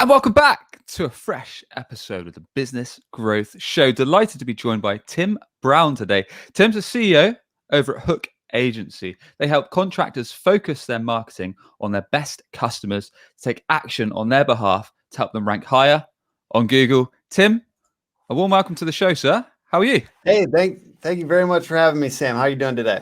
And welcome back to a fresh episode of the Business Growth Show. Delighted to be joined by Tim Brown today. Tim's a CEO over at Hook Agency. They help contractors focus their marketing on their best customers, take action on their behalf to help them rank higher on Google. Tim, a warm welcome to the show, sir. How are you? Hey, thank you very much for having me, Sam. How are you doing today?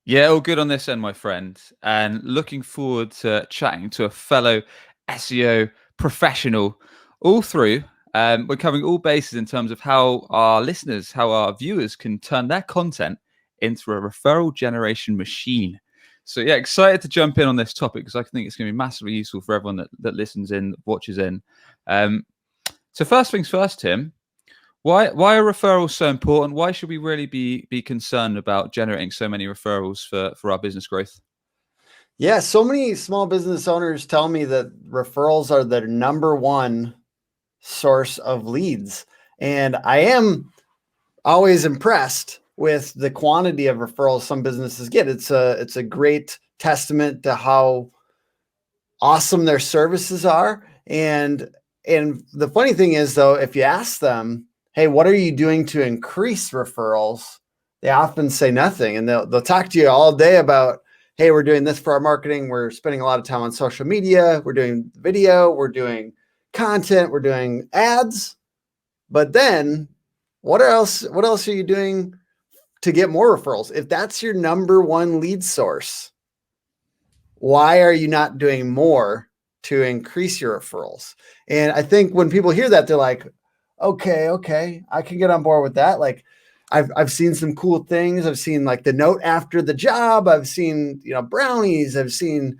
Yeah, all good on this end, my friend. And looking forward to chatting to a fellow SEO professional all through. We're covering all bases in terms of how our listeners, how our viewers can turn their content into a referral generation machine. So yeah, excited to jump in on this topic because I think it's going to be massively useful for everyone that listens in, watches in. So first things first, Tim, why are referrals so important? Why should we really be concerned about generating so many referrals for our business growth? Yeah, so many small business owners tell me that referrals are their number one source of leads. And I am always impressed with the quantity of referrals some businesses get. It's a great testament to how awesome their services are. And the funny thing is, though, if you ask them, hey, what are you doing to increase referrals? They often say nothing. And they'll talk to you all day about, hey, we're doing this for our marketing. We're spending a lot of time on social media. We're doing video. We're doing content. We're doing ads. But then what else are you doing to get more referrals? If that's your number one lead source, why are you not doing more to increase your referrals? And I think when people hear that, they're like, okay, I can get on board with that. Like I've seen some cool things. I've seen like the note after the job. I've seen, brownies. I've seen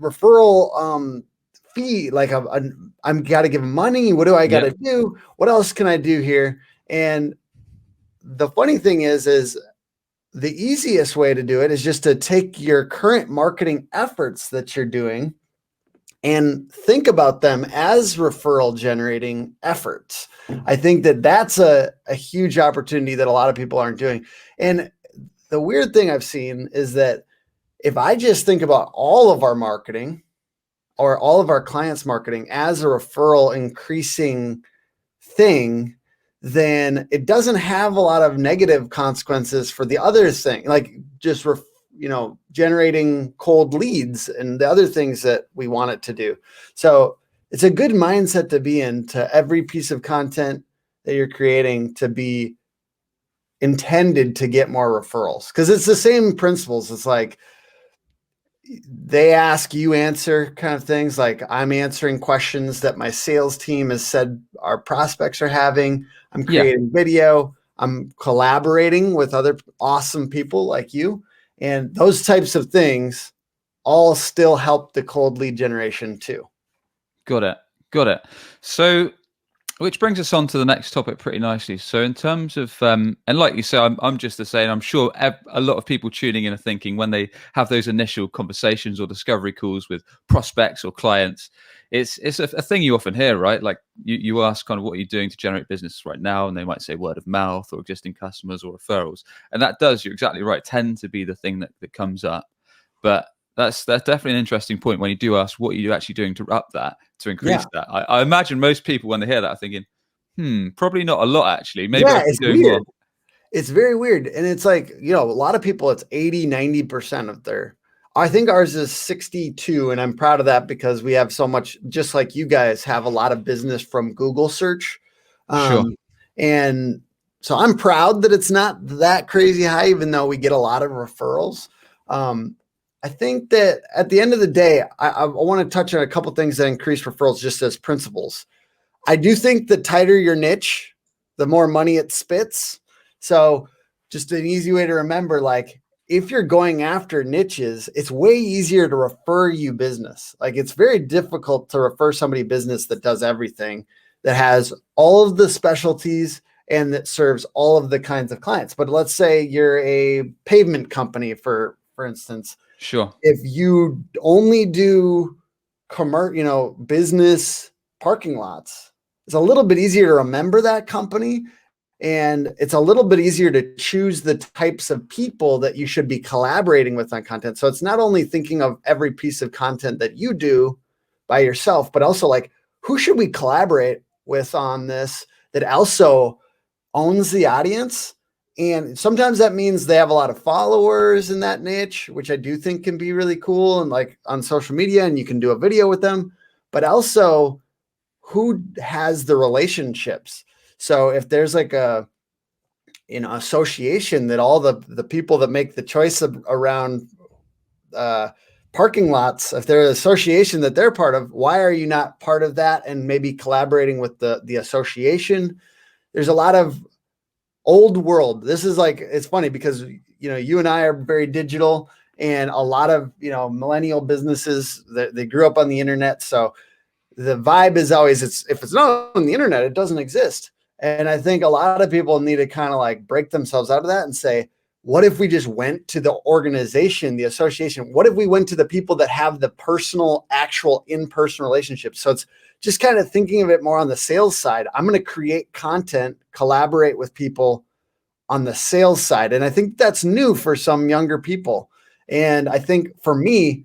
referral fee. Like I'm got to give them money. What do I got to do? What else can I do here? And the funny thing is the easiest way to do it is just to take your current marketing efforts that you're doing and think about them as referral generating efforts. I think that that's a huge opportunity that a lot of people aren't doing. And the weird thing I've seen is that if I just think about all of our marketing or all of our clients' marketing as a referral increasing thing, then it doesn't have a lot of negative consequences for the other thing, like just generating cold leads and the other things that we want it to do. So it's a good mindset to be in, to every piece of content that you're creating to be intended to get more referrals, because it's the same principles. It's like they ask, you answer kind of things. Like I'm answering questions that my sales team has said our prospects are having. I'm creating video. I'm collaborating with other awesome people like you. And those types of things all still help the cold lead generation too. Got it. So, which brings us on to the next topic pretty nicely. So in terms of, and like you say, I'm just the same. I'm sure a lot of people tuning in are thinking when they have those initial conversations or discovery calls with prospects or clients, it's a thing you often hear, right? Like you ask kind of what are you doing to generate business right now? And they might say word of mouth or existing customers or referrals. And that does, you're exactly right, tend to be the thing that comes up. But that's definitely an interesting point when you do ask what are you actually doing to up that, to increase that. I imagine most people when they hear that are thinking, probably not a lot actually. Maybe I it's can do weird. more. It's very weird. And it's like, a lot of people, it's 80, 90% of their, I think ours is 62. And I'm proud of that because we have so much, just like you guys have a lot of business from Google search. Sure. And so I'm proud that it's not that crazy high, even though we get a lot of referrals. I think that at the end of the day, I want to touch on a couple things that increase referrals just as principles. I do think the tighter your niche, the more money it spits. So just an easy way to remember, like if you're going after niches, it's way easier to refer you business. Like it's very difficult to refer somebody business that does everything, that has all of the specialties and that serves all of the kinds of clients. But let's say you're a pavement company, for instance. Sure. If you only do business parking lots, it's a little bit easier to remember that company. And it's a little bit easier to choose the types of people that you should be collaborating with on content. So it's not only thinking of every piece of content that you do by yourself, but also like who should we collaborate with on this that also owns the audience? And sometimes that means they have a lot of followers in that niche, which I do think can be really cool and like on social media, and you can do a video with them, but also who has the relationships. So if there's like a, association that all the people that make the choice around parking lots, if they're an association that they're part of, why are you not part of that and maybe collaborating with the association? There's a lot of old world. This is like, it's funny because, you and I are very digital, and a lot of, millennial businesses that they grew up on the internet. So the vibe is always, if it's not on the internet, it doesn't exist. And I think a lot of people need to kind of like break themselves out of that and say, what if we just went to the organization, the association? What if we went to the people that have the personal, actual in-person relationships? So it's just kind of thinking of it more on the sales side. I'm going to create content, collaborate with people on the sales side. And I think that's new for some younger people. And I think for me,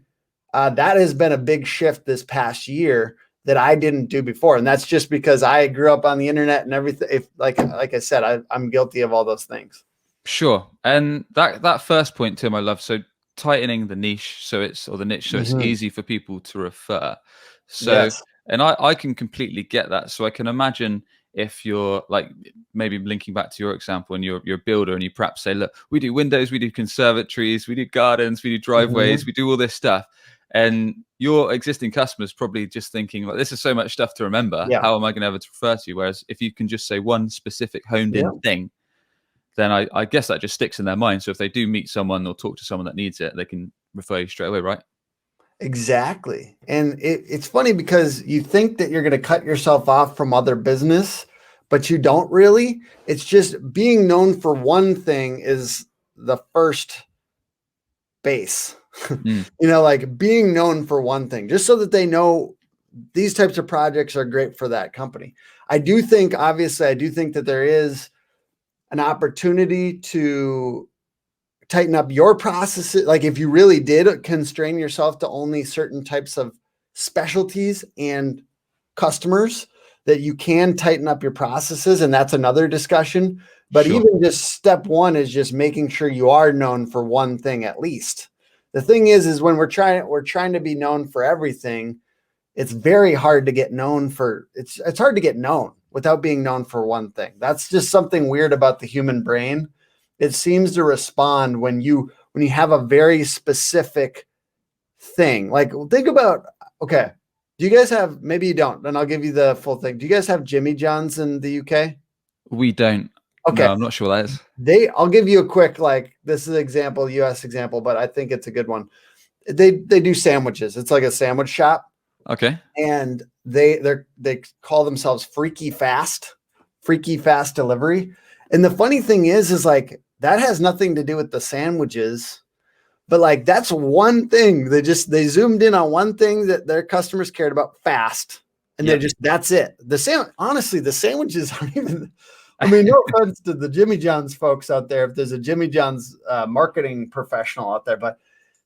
that has been a big shift this past year that I didn't do before. And that's just because I grew up on the internet and everything. Like I said, I'm guilty of all those things. Sure. And that first point, Tim, I love. So tightening the niche or the niche so it's easy for people to refer. So, yes. And I can completely get that. So I can imagine if you're like, maybe linking back to your example, and you're a builder and you perhaps say, look, we do windows, we do conservatories, we do gardens, we do driveways, we do all this stuff. And your existing customers probably just thinking, like, this is so much stuff to remember. Yeah. How am I going to ever to refer to you? Whereas if you can just say one specific honed in thing, then I guess that just sticks in their mind. So if they do meet someone or talk to someone that needs it, they can refer you straight away, right? Exactly. And it's funny because you think that you're going to cut yourself off from other business, but you don't really. It's just being known for one thing is the first base. Like being known for one thing, just so that they know these types of projects are great for that company. I do think that there is an opportunity to tighten up your processes. Like if you really did constrain yourself to only certain types of specialties and customers, that you can tighten up your processes. And that's another discussion. But even just step one is just making sure you are known for one thing at least. The thing is when we're trying to be known for everything, it's very hard to get known for, it's hard to get known without being known for one thing. That's just something weird about the human brain. It seems to respond when you have a very specific thing. Like think about, okay, do you guys have, maybe you don't, and I'll give you the full thing. Do you guys have Jimmy John's in the UK? We don't. Okay. No, I'm not sure what that is. I'll give you a quick, like, this is an example, US example, but I think it's a good one. They do sandwiches. It's like a sandwich shop. Okay. And they call themselves Freaky Fast Delivery. And the funny thing is like, that has nothing to do with the sandwiches, but like, that's one thing. They zoomed in on one thing that their customers cared about, fast. And that's it. Honestly, the sandwiches aren't even, I mean, no offense to the Jimmy John's folks out there, if there's a Jimmy John's marketing professional out there, but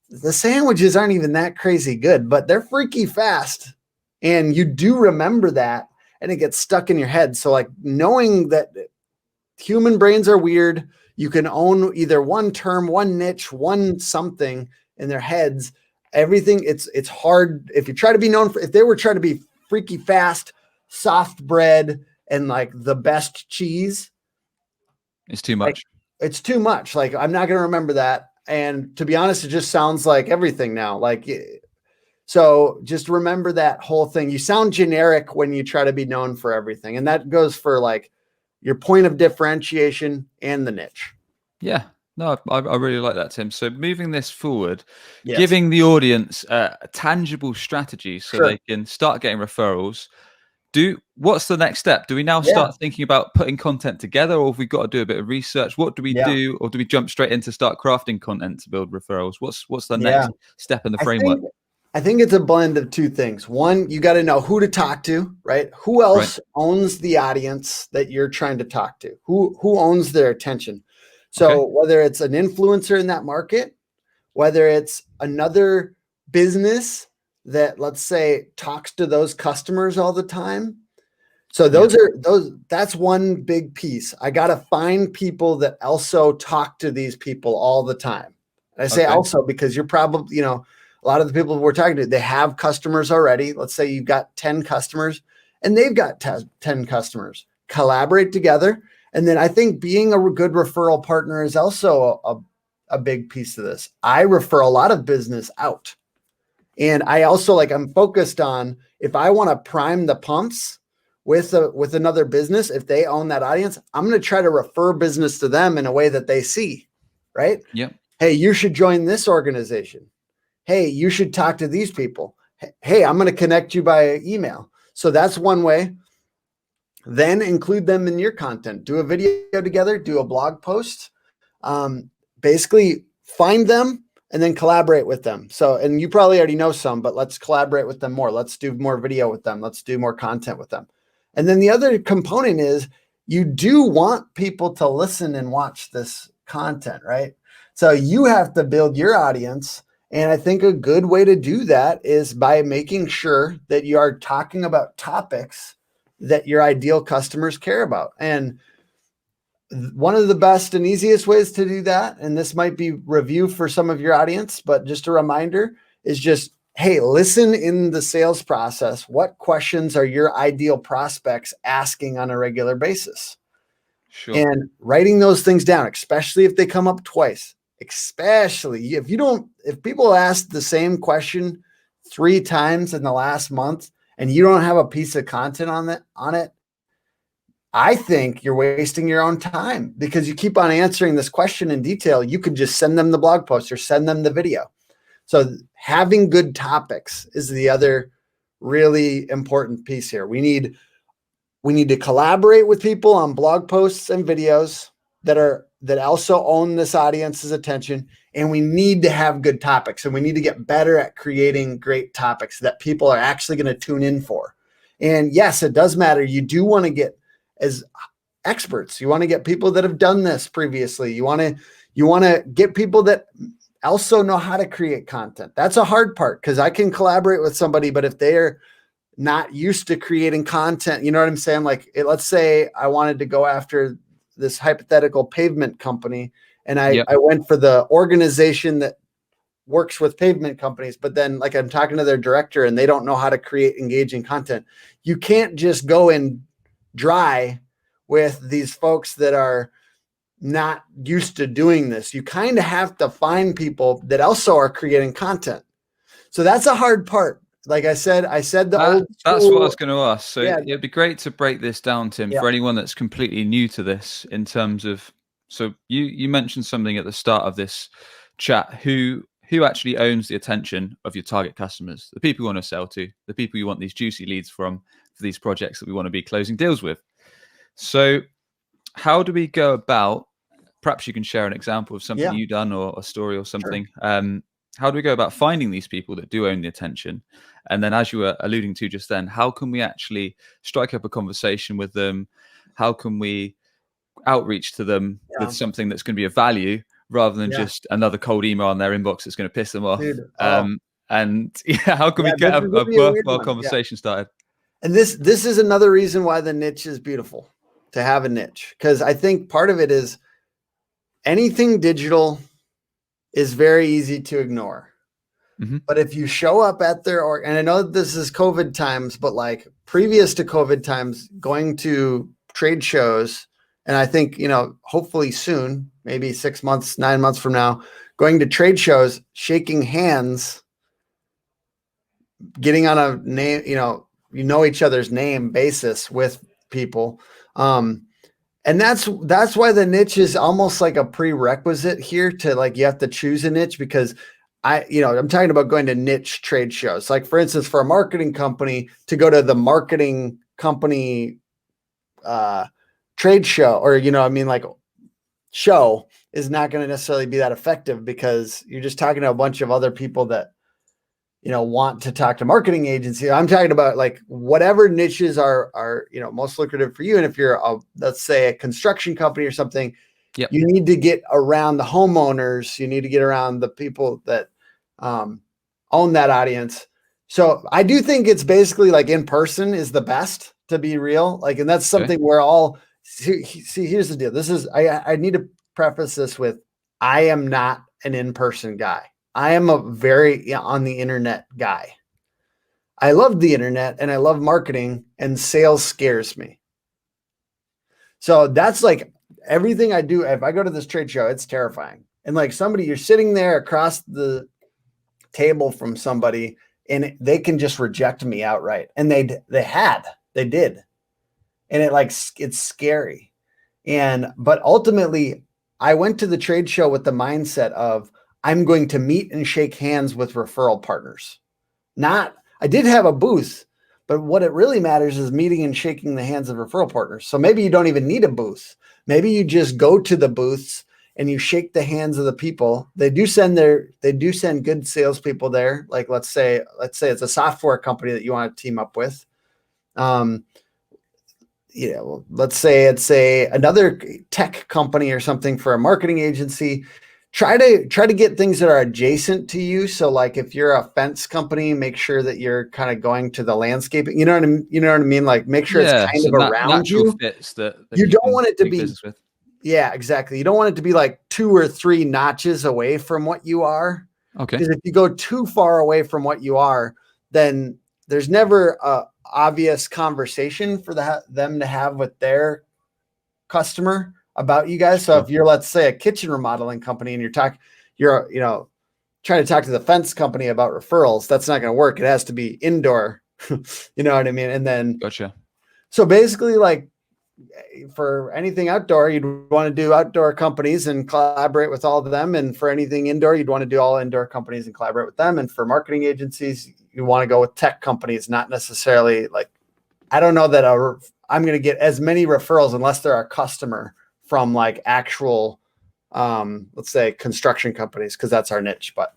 the sandwiches aren't even that crazy good, but they're freaky fast. And you do remember that, and it gets stuck in your head. So like knowing that human brains are weird, you can own either one term, one niche, one something in their heads. Everything, it's hard. If you try to be known for, if they were trying to be freaky fast, soft bread, and like the best cheese, it's too much. It's too much. Like, I'm not going to remember that. And to be honest, it just sounds like everything now. Like, so just remember that whole thing. You sound generic when you try to be known for everything. And that goes for like your point of differentiation and the niche. Yeah. No, I really like that, Tim. So moving this forward, giving the audience a tangible strategy so they can start getting referrals. What's the next step? Do we now start thinking about putting content together, or have we got to do a bit of research? What do we do, or do we jump straight into start crafting content to build referrals? What's the next step in the framework? I think it's a blend of two things. One, you got to know who to talk to, right? Who else owns the audience that you're trying to talk to? Who owns their attention? So whether it's an influencer in that market, whether it's another business that, let's say, talks to those customers all the time. So that's one big piece. I got to find people that also talk to these people all the time. And I say also because you're probably, a lot of the people we're talking to, they have customers already. Let's say you've got 10 customers and they've got 10 customers. Collaborate together. And then I think being a good referral partner is also a big piece of this. I refer a lot of business out. And I also I'm focused on, if I want to prime the pumps with another business, if they own that audience, I'm going to try to refer business to them in a way that they see, right? Yeah. Hey, you should join this organization. Hey, you should talk to these people. Hey, I'm going to connect you by email. So that's one way. Then include them in your content. Do a video together, do a blog post. Basically find them and then collaborate with them. So, and you probably already know some, but let's collaborate with them more. Let's do more video with them. Let's do more content with them. And then the other component is you do want people to listen and watch this content, right? So you have to build your audience. And I think a good way to do that is by making sure that you are talking about topics that your ideal customers care about. And one of the best and easiest ways to do that, and this might be review for some of your audience, but just a reminder, is just, hey, listen in the sales process. What questions are your ideal prospects asking on a regular basis? Sure. And writing those things down, especially if they come up twice, especially if people ask the same question 3 times in the last month and you don't have a piece of content on it, I think you're wasting your own time, because you keep on answering this question in detail. You could just send them the blog post or send them the video. So having good topics is the other really important piece here. We need to collaborate with people on blog posts and videos that also own this audience's attention. And we need to have good topics, and we need to get better at creating great topics that people are actually going to tune in for. And yes, it does matter. You do want to get as experts. You want to get people that have done this previously. You want to get people that also know how to create content. That's a hard part, because I can collaborate with somebody, but if they're not used to creating content, you know what I'm saying? Let's say I wanted to go after this hypothetical pavement company, and I went for the organization that works with pavement companies, but then I'm talking to their director and they don't know how to create engaging content. You can't just go in dry with these folks that are not used to doing this. You kind of have to find people that also are creating content. So that's a hard part. Like I said, that's what I was going to ask. So it'd be great to break this down, Tim, for anyone that's completely new to this, in terms of, so you mentioned something at the start of this chat, who actually owns the attention of your target customers, the people you want to sell to, the people you want these juicy leads from for these projects that we want to be closing deals with. So how do we go about, perhaps you can share an example of something you've done, or a story or something. Sure. How do we go about finding these people that do own the attention? And then, as you were alluding to just then, how can we actually strike up a conversation with them? How can we outreach to them with something that's going to be of value, rather than just another cold email on their inbox that's going to piss them off? Dude, and how can we get a worthwhile conversation started? And this is another reason why the niche is beautiful, to have a niche, because I think part of it is anything digital is very easy to ignore. Mm-hmm. But if you show up at and I know this is COVID times, but previous to COVID times, going to trade shows, and I think, hopefully soon, maybe 6 months, 9 months from now, going to trade shows, shaking hands, getting on a name, each other's name basis with people. And that's why the niche is almost like a prerequisite here to you have to choose a niche, because I'm talking about going to niche trade shows. Like, for instance, for a marketing company to go to the marketing company trade show, or, show is not going to necessarily be that effective, because you're just talking to a bunch of other people that, want to talk to marketing agency. I'm talking about whatever niches are most lucrative for you. And if you're let's say a construction company or something, you need to get around the homeowners. You need to get around the people that own that audience. So I do think it's basically like in person is the best, to be real. Like, and that's something we're all see, here's the deal. This is, I need to preface this with, I am not an in-person guy. I am a very on the internet guy. I love the internet and I love marketing, and sales scares me. So that's like everything I do. If I go to this trade show, it's terrifying. And like somebody, you're sitting there across the table from somebody and they can just reject me outright. And they did. And it's scary. But ultimately I went to the trade show with the mindset of I'm going to meet and shake hands with referral partners. I did have a booth, but what it really matters is meeting and shaking the hands of referral partners. So maybe you don't even need a booth. Maybe you just go to the booths and you shake the hands of the people. They do send good salespeople there. Like let's say it's a software company that you want to team up with. Let's say it's another tech company or something for a marketing agency. Try to get things that are adjacent to you. So like if you're a fence company, make sure that you're kind of going to the landscaping. You know what I mean? Like make sure it's kind of around natural you. fits that you don't want it to be business with. Yeah, exactly. You don't want it to be like 2 or 3 notches away from what you are. Okay. Because if you go too far away from what you are, then there's never a obvious conversation for them to have with their customer about you guys. So if you're, let's say, a kitchen remodeling company and you're trying to talk to the fence company about referrals, that's not going to work. It has to be indoor. You know what I mean? And then gotcha. So basically, like for anything outdoor, you'd want to do outdoor companies and collaborate with all of them. And for anything indoor, you'd want to do all indoor companies and collaborate with them. And for marketing agencies, you want to go with tech companies, not necessarily like, I don't know that I'm going to get as many referrals unless they're a customer from like actual, let's say construction companies, because that's our niche. But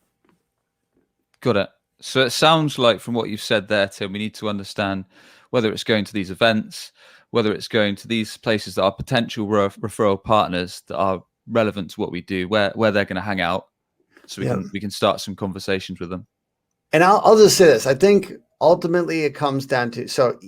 got it. So it sounds like from what you've said there, Tim, we need to understand whether it's going to these events, whether it's going to these places that are potential referral partners that are relevant to what we do, where they're going to hang out, so we can start some conversations with them. And I'll just say this. I think ultimately it comes down to, so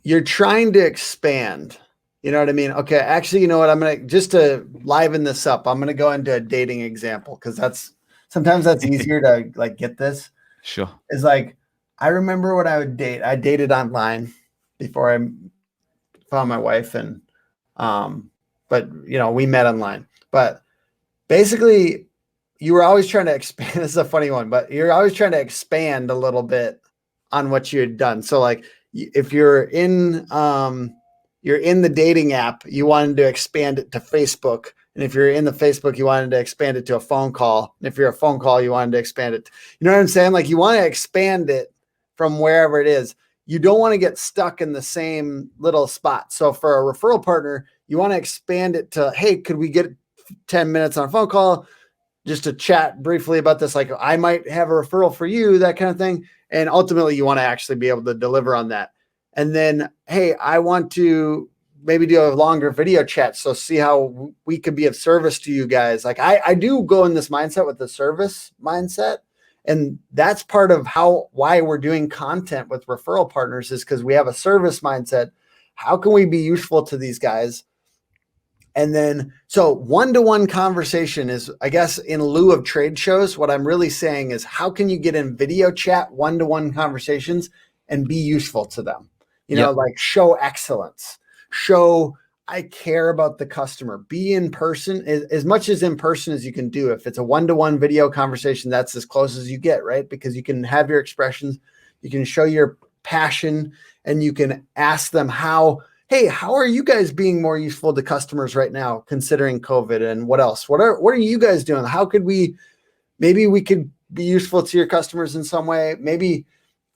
you're trying to expand. You know what I mean? Okay, actually, you know what? I'm going to, just to liven this up, I'm going to go into a dating example, because sometimes that's easier to like get this. Sure. It's like, I remember when I dated online before I found my wife, and but we met online. But basically you were always trying to expand. This is a funny one, but you're always trying to expand a little bit on what you had done. So like if you're in the dating app, you wanted to expand it to Facebook. And if you're in the Facebook, you wanted to expand it to a phone call. And if you're a phone call, you wanted to expand it. You know what I'm saying? Like you want to expand it from wherever it is. You don't want to get stuck in the same little spot. So for a referral partner, you want to expand it to, hey, could we get 10 minutes on a phone call just to chat briefly about this? Like I might have a referral for you, that kind of thing. And ultimately you want to actually be able to deliver on that. And then, hey, I want to maybe do a longer video chat. So see how we could be of service to you guys. Like I do go in this mindset with the service mindset. And that's part of why we're doing content with referral partners, is because we have a service mindset. How can we be useful to these guys? And then, so one-to-one conversation is, I guess, in lieu of trade shows, what I'm really saying is how can you get in video chat, one-to-one conversations and be useful to them? Like show excellence, show I care about the customer, be in person as much as in person as you can do. If it's a one-to-one video conversation, that's as close as you get, right? Because you can have your expressions, you can show your passion, and you can ask them how are you guys being more useful to customers right now, considering COVID, and what else? What are you guys doing? How could maybe we could be useful to your customers in some way? Maybe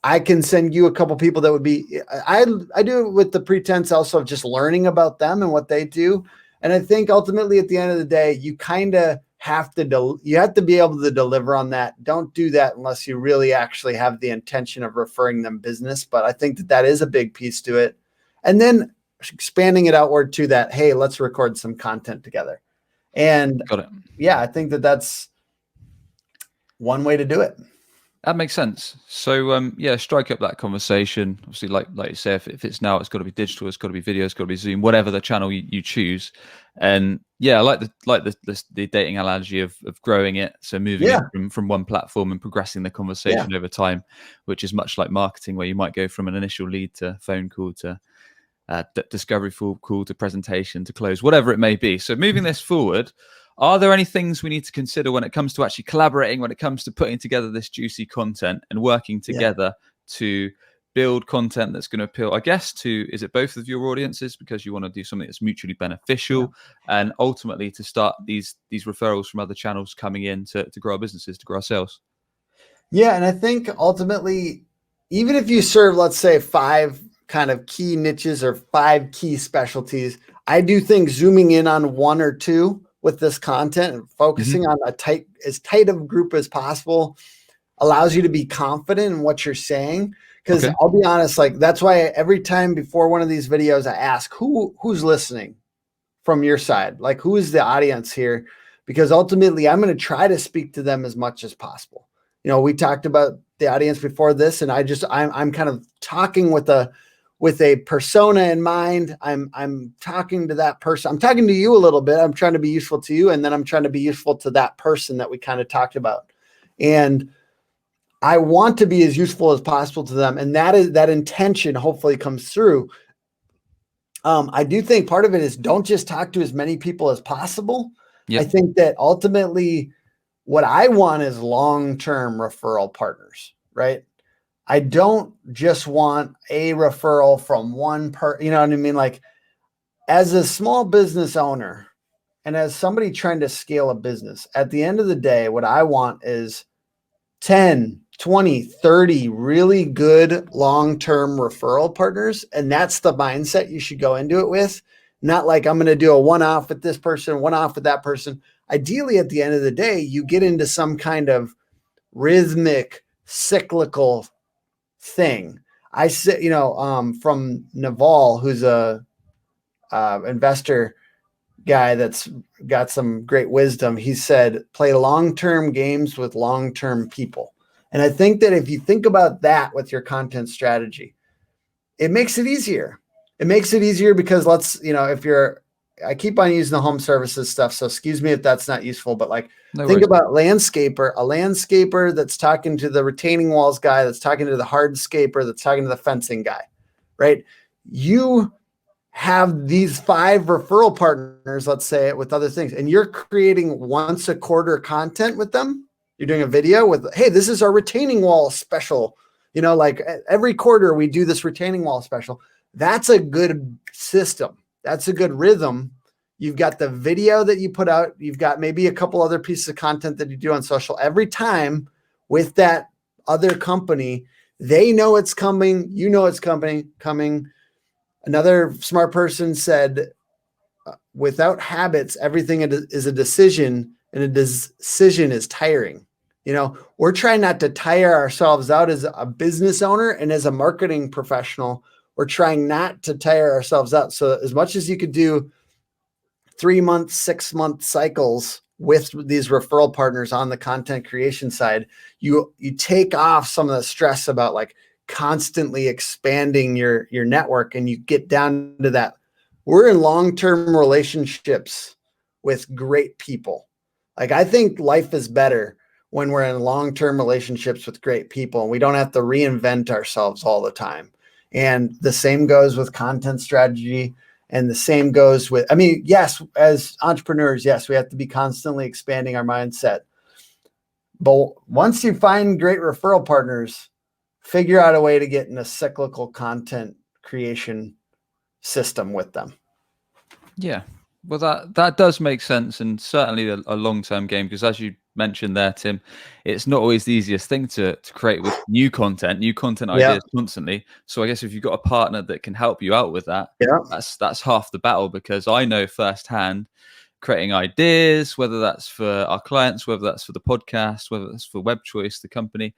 I can send you a couple people that would be, I do it with the pretense also of just learning about them and what they do. And I think ultimately at the end of the day, you kind of have to, you have to be able to deliver on that. Don't do that unless you really actually have the intention of referring them business. But I think that is a big piece to it. And then expanding it outward to that, hey, let's record some content together. And got it. Yeah, I think that that's one way to do it. That makes sense. So yeah, strike up that conversation. Obviously, like you say, if it's now, it's got to be digital, it's got to be video, it's got to be Zoom, whatever the channel you choose. And yeah, I like the dating analogy of growing it. So moving Yeah. it from one platform and progressing the Yeah. conversation over time, which is much like marketing, where you might go from an initial lead to phone call to discovery call to presentation to close, whatever it may be. So moving this forward, are there any things we need to consider when it comes to actually collaborating, when it comes to putting together this juicy content and working together to build content that's going to appeal, I guess, to, is it both of your audiences, because you want to do something that's mutually beneficial, and ultimately to start these referrals from other channels coming in to grow our businesses, to grow our sales? Yeah. And I think ultimately, even if you serve, let's say, 5 kind of key niches or 5 key specialties, I do think zooming in on 1 or 2 with this content and focusing on as tight of a group as possible allows you to be confident in what you're saying. Because I'll be honest, like that's why every time before one of these videos, I ask who's listening from your side, like who is the audience here? Because ultimately, I'm going to try to speak to them as much as possible. You know, we talked about the audience before this, and I'm kind of talking with a persona in mind. I'm talking to that person. I'm talking to you a little bit. I'm trying to be useful to you, and then I'm trying to be useful to that person that we kind of talked about. And I want to be as useful as possible to them, and that intention hopefully comes through. I do think part of it is don't just talk to as many people as possible. I think that ultimately what I want is long-term referral partners, right? I don't just want a referral from one you know what I mean? Like as a small business owner and as somebody trying to scale a business, at the end of the day, what I want is 10, 20, 30 really good long-term referral partners. And that's the mindset you should go into it with. Not like I'm going to do a one-off with this person, one-off with that person. Ideally, at the end of the day, you get into some kind of rhythmic, cyclical thing. I said, from Naval, who's a investor guy that's got some great wisdom. He said, play long-term games with long-term people. And I think that if you think about that with your content strategy, it makes it easier. It makes it easier because I keep on using the home services stuff. So excuse me if that's not useful, but think about a landscaper that's talking to the retaining walls guy, that's talking to the hardscaper, that's talking to the fencing guy, right? You have these 5 referral partners, let's say, with other things, and you're creating once a quarter content with them. You're doing a video with, hey, this is our retaining wall special. Like every quarter we do this retaining wall special. That's a good system. That's a good rhythm. You've got the video that you put out. You've got maybe a couple other pieces of content that you do on social. Every time with that other company, they know it's coming. You know it's coming. Another smart person said, without habits, everything is a decision, and a decision is tiring. We're trying not to tire ourselves out as a business owner and as a marketing professional. We're trying not to tire ourselves out. So as much as you could do 3-month, 6-month cycles with these referral partners on the content creation side, you take off some of the stress about constantly expanding your network, and you get down to that. We're in long-term relationships with great people. I think life is better when we're in long-term relationships with great people and we don't have to reinvent ourselves all the time. And the same goes with content strategy. And the same goes with, yes, as entrepreneurs, yes, we have to be constantly expanding our mindset. But once you find great referral partners, figure out a way to get in a cyclical content creation system with them. Yeah, well, that does make sense, and certainly a long-term game, because as you mentioned there, Tim, it's not always the easiest thing to create with new content ideas constantly. So I guess if you've got a partner that can help you out with that, that's half the battle, because I know firsthand creating ideas, whether that's for our clients, whether that's for the podcast, whether that's for Web Choice, the company,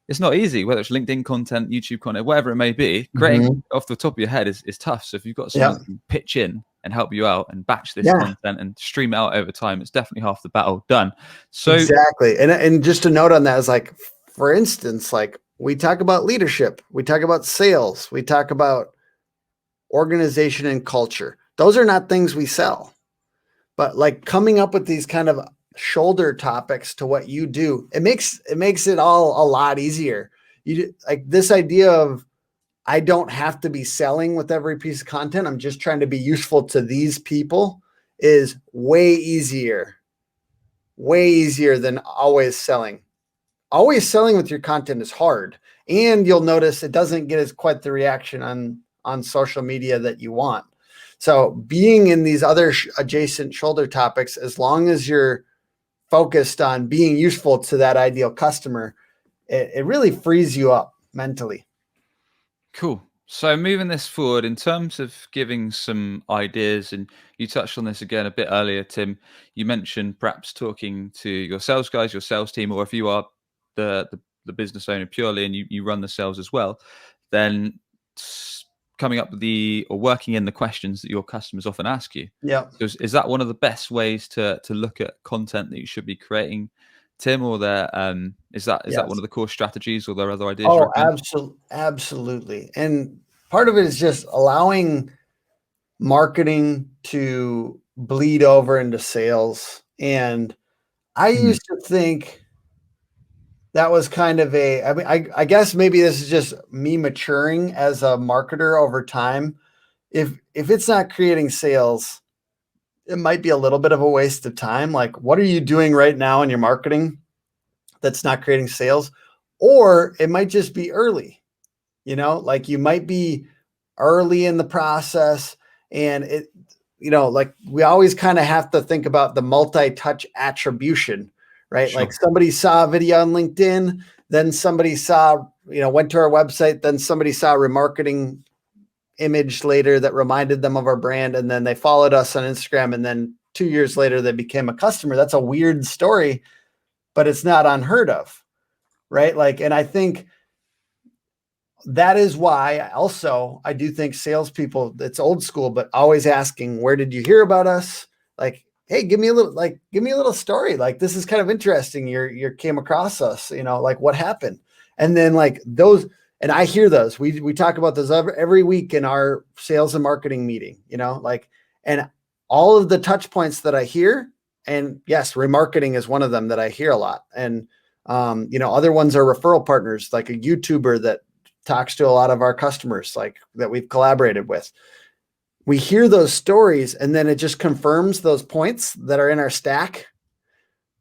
it's not easy, whether it's LinkedIn content, YouTube content, whatever it may be. Creating off the top of your head is tough. So if you've got someone who can pitch in and help you out and batch this content and stream it out over time, it's definitely half the battle done. So exactly. And just a note on that is for instance, like we talk about leadership, we talk about sales, we talk about organization and culture. Those are not things we sell, but like coming up with these kind of shoulder topics to what you do, it makes it all a lot easier. You like this idea of I don't have to be selling with every piece of content. I'm just trying to be useful to these people is way easier than always selling. Always selling with your content is hard. And you'll notice it doesn't get as quite the reaction on social media that you want. So being in these other adjacent shoulder topics, as long as you're focused on being useful to that ideal customer, it really frees you up mentally. Cool. So moving this forward in terms of giving some ideas, and you touched on this again a bit earlier, Tim. You mentioned perhaps talking to your sales guys, your sales team, or if you are the business owner purely and you run the sales as well, then coming up with or working in the questions that your customers often ask you. Yeah. So is that one of the best ways to look at content that you should be creating, Tim, or is that one of the core strategies, or are there other ideas you Oh, recommend? absolutely. And part of it is just allowing marketing to bleed over into sales. And I used to think that was kind of I mean, I guess maybe this is just me maturing as a marketer over time. If it's not creating sales, it might be a little bit of a waste of time. Like, what are you doing right now in your marketing that's not creating sales? Or it might just be early, like you might be early in the process, and like we always kind of have to think about the multi-touch attribution, right? Sure. Like somebody saw a video on LinkedIn, then somebody saw, went to our website, then somebody saw a remarketing image later that reminded them of our brand, and then they followed us on Instagram, and then 2 years later they became a customer. That's a weird story, but it's not unheard of, right? Like, and I think that is why I do think salespeople, it's old school, but always asking, where did you hear about us? Like, hey, give me a little story. Like, this is kind of interesting. You came across us, like what happened? And then like those, and I hear those, we talk about those every week in our sales and marketing meeting, like, and all of the touch points that I hear, and yes, remarketing is one of them that I hear a lot. And, other ones are referral partners, like a YouTuber that talks to a lot of our customers, like that we've collaborated with. We hear those stories, and then it just confirms those points that are in our stack.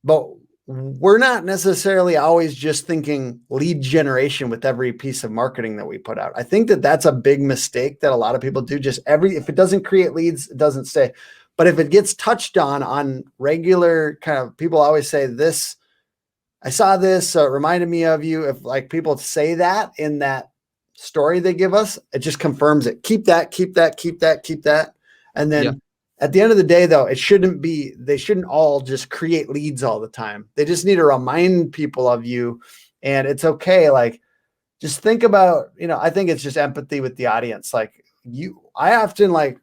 But we're not necessarily always just thinking lead generation with every piece of marketing that we put out. I think that that's a big mistake that a lot of people do. If it doesn't create leads, it doesn't stay. But if it gets touched on regular kind of, people always say this, I saw this, so it reminded me of you. If like people say that in that story they give us, it just confirms it. Keep that. And then at the end of the day, though, they shouldn't all just create leads all the time. They just need to remind people of you. And it's okay. Like, just think about, I think it's just empathy with the audience. Like yesterday,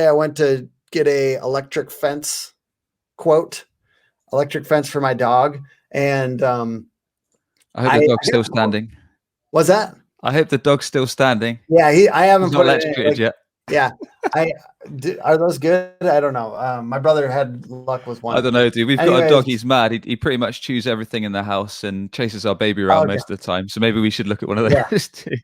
I went to get a electric fence for my dog. And I hope the dog's still standing. What's that? I hope the dog's still standing. Yeah, I haven't put it electrocuted yet. Yeah, are those good? I don't know. My brother had luck with one. I don't know, dude. We've got a dog. He's mad. He pretty much chews everything in the house and chases our baby around most of the time. So maybe we should look at one of those too.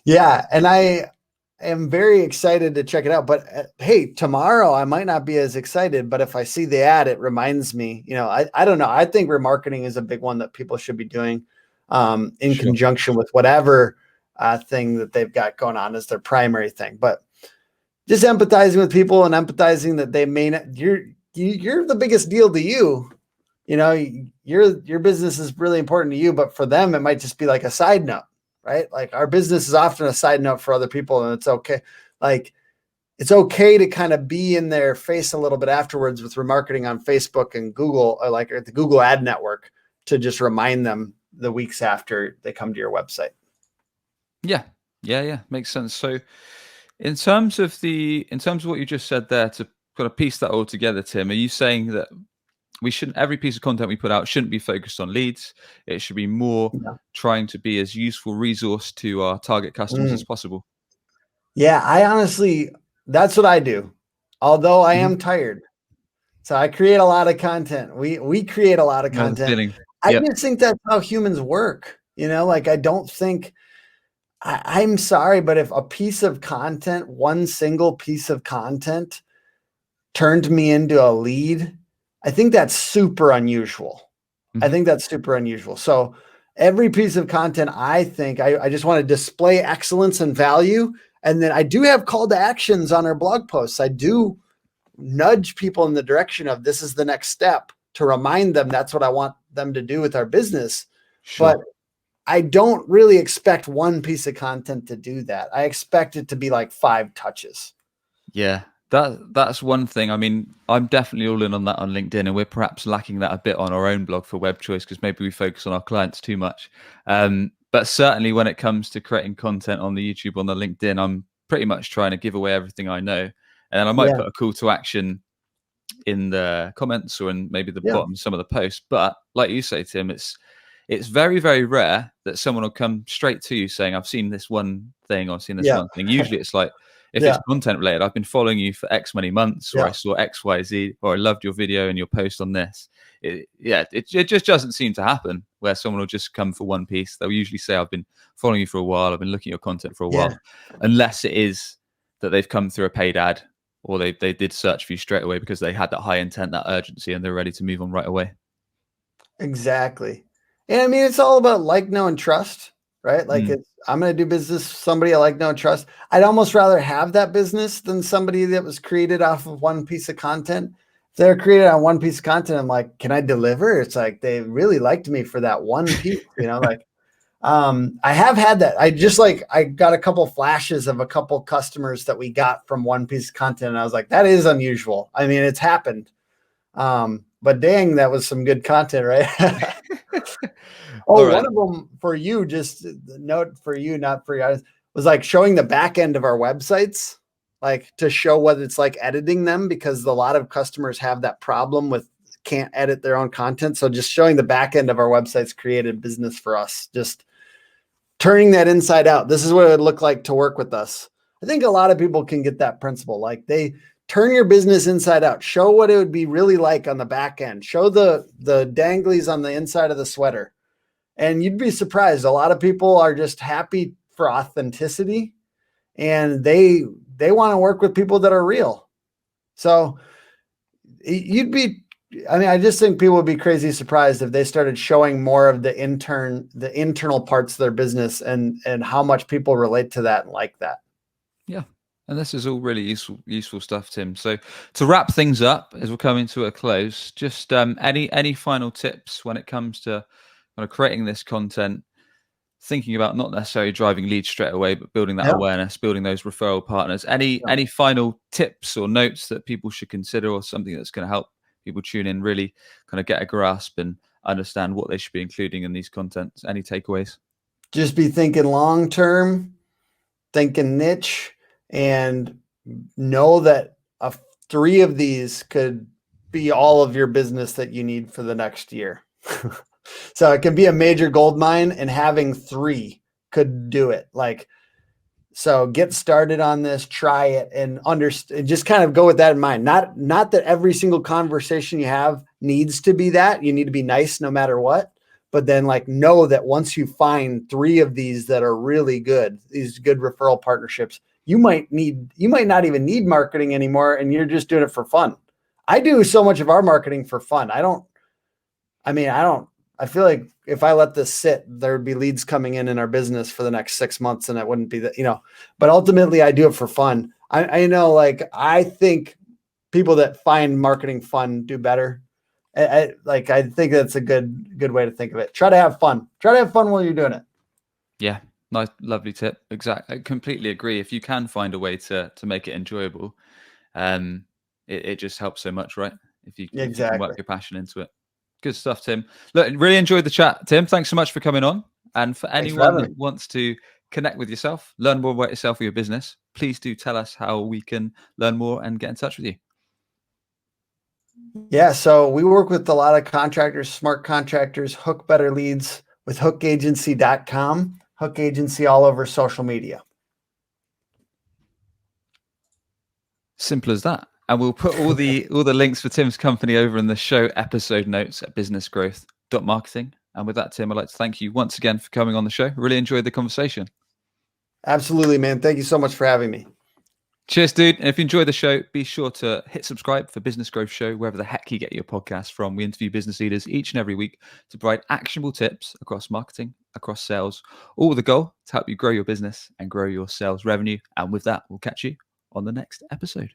Yeah, and I am very excited to check it out. But hey, tomorrow I might not be as excited, but if I see the ad, it reminds me. I don't know. I think remarketing is a big one that people should be doing in conjunction with whatever thing that they've got going on as their primary thing. But just empathizing with people and empathizing that they may not, you're the biggest deal to you. Your business is really important to you, but for them, it might just be like a side note, right? Like our business is often a side note for other people, and it's okay. Like, it's okay to kind of be in their face a little bit afterwards with remarketing on Facebook and Google, or the Google ad network, to just remind them the weeks after they come to your website. Yeah. Makes sense. So in terms of what you just said there, to kind of piece that all together, Tim, are you saying that every piece of content we put out shouldn't be focused on leads. It should be more Yeah. trying to be as useful resource to our target customers as possible. Yeah, I honestly, that's what I do. Although I am tired. So I create a lot of content. We create a lot of No, the content. feeling. I Yep. just think that's how humans work. Like I don't think I'm sorry, but if a piece of content, one single piece of content turned me into a lead, I think that's super unusual. I think that's super unusual. So every piece of content, I think I just want to display excellence and value. And then I do have call to actions on our blog posts. I do nudge people in the direction of this is the next step to remind them that's what I want them to do with our business. Sure. But I don't really expect one piece of content to do that. I expect it to be like 5 touches. Yeah, that's one thing. I mean, I'm definitely all in on that on LinkedIn, and we're perhaps lacking that a bit on our own blog for Web Choice because maybe we focus on our clients too much. But certainly when it comes to creating content on the YouTube, on the LinkedIn, I'm pretty much trying to give away everything I know. And then I might put a call to action in the comments or in maybe the bottom of some of the posts. But like you say, Tim, it's very, very rare that someone will come straight to you saying, I've seen this one thing or I've seen this one thing. Usually it's like, if it's content related, I've been following you for X many months, or I saw X, Y, Z, or I loved your video and your post on this. It just doesn't seem to happen where someone will just come for one piece. They'll usually say, I've been following you for a while. I've been looking at your content for a while, unless it is that they've come through a paid ad or they did search for you straight away because they had that high intent, that urgency, and they're ready to move on right away. Exactly. And I mean, it's all about like, know, and trust, right? Like I'm going to do business with somebody I like, know, and trust. I'd almost rather have that business than somebody that was created off of one piece of content. If they're created on one piece of content, I'm like, can I deliver? It's like, they really liked me for that one piece, like, I have had that. I got a couple flashes of a couple customers that we got from one piece of content. And I was like, that is unusual. I mean, it's happened. But dang, that was some good content, right? One of them for you, just note for you, not for you, was like showing the back end of our websites, like to show what it's like editing them, because a lot of customers have that problem with can't edit their own content. So just showing the back end of our websites created business for us, just turning that inside out. This is what it would look like to work with us. I think a lot of people can get that principle. Like they turn your business inside out, show what it would be really like on the back end, show the danglies on the inside of the sweater. And you'd be surprised. A lot of people are just happy for authenticity, and they want to work with people that are real. So I just think people would be crazy surprised if they started showing more of the internal parts of their business and how much people relate to that and like that. Yeah. And this is all really useful stuff, Tim. So to wrap things up, as we're coming to a close, just any final tips when it comes to kind of creating this content, thinking about not necessarily driving leads straight away, but building that awareness, building those referral partners. Any final tips or notes that people should consider, or something that's going to help people tune in, really kind of get a grasp and understand what they should be including in these contents? Any takeaways? Just be thinking long-term, thinking niche, and know that 3 of these could be all of your business that you need for the next year. So it can be a major gold mine, and having 3 could do it. Like, so get started on this, try it, and understand. Just kind of go with that in mind. Not that every single conversation you have needs to be that. You need to be nice no matter what. But then, like, know that once you find 3 of these that are really good, these good referral partnerships, you might not even need marketing anymore, and you're just doing it for fun. I do so much of our marketing for fun. I feel like if I let this sit, there would be leads coming in our business for the next 6 months, and it wouldn't be that, but ultimately I do it for fun. I know, like, I think people that find marketing fun do better. I think that's a good way to think of it. Try to have fun. Try to have fun while you're doing it. Yeah. Nice, lovely tip. Exactly. I completely agree. If you can find a way to make it enjoyable, it just helps so much, right? If you can work your passion into it. Good stuff, Tim. Look, really enjoyed the chat, Tim. Thanks so much for coming on. And for anyone that wants to connect with yourself, learn more about yourself or your business, please do tell us how we can learn more and get in touch with you. Yeah, so we work with a lot of contractors, smart contractors, hook better leads with hookagency.com, Hook Agency all over social media. Simple as that. And we'll put all the links for Tim's company over in the show episode notes at businessgrowth.marketing. And with that, Tim, I'd like to thank you once again for coming on the show. Really enjoyed the conversation. Absolutely, man. Thank you so much for having me. Cheers, dude. And if you enjoyed the show, be sure to hit subscribe for Business Growth Show, wherever the heck you get your podcast from. We interview business leaders each and every week to provide actionable tips across marketing, across sales, all with the goal to help you grow your business and grow your sales revenue. And with that, we'll catch you on the next episode.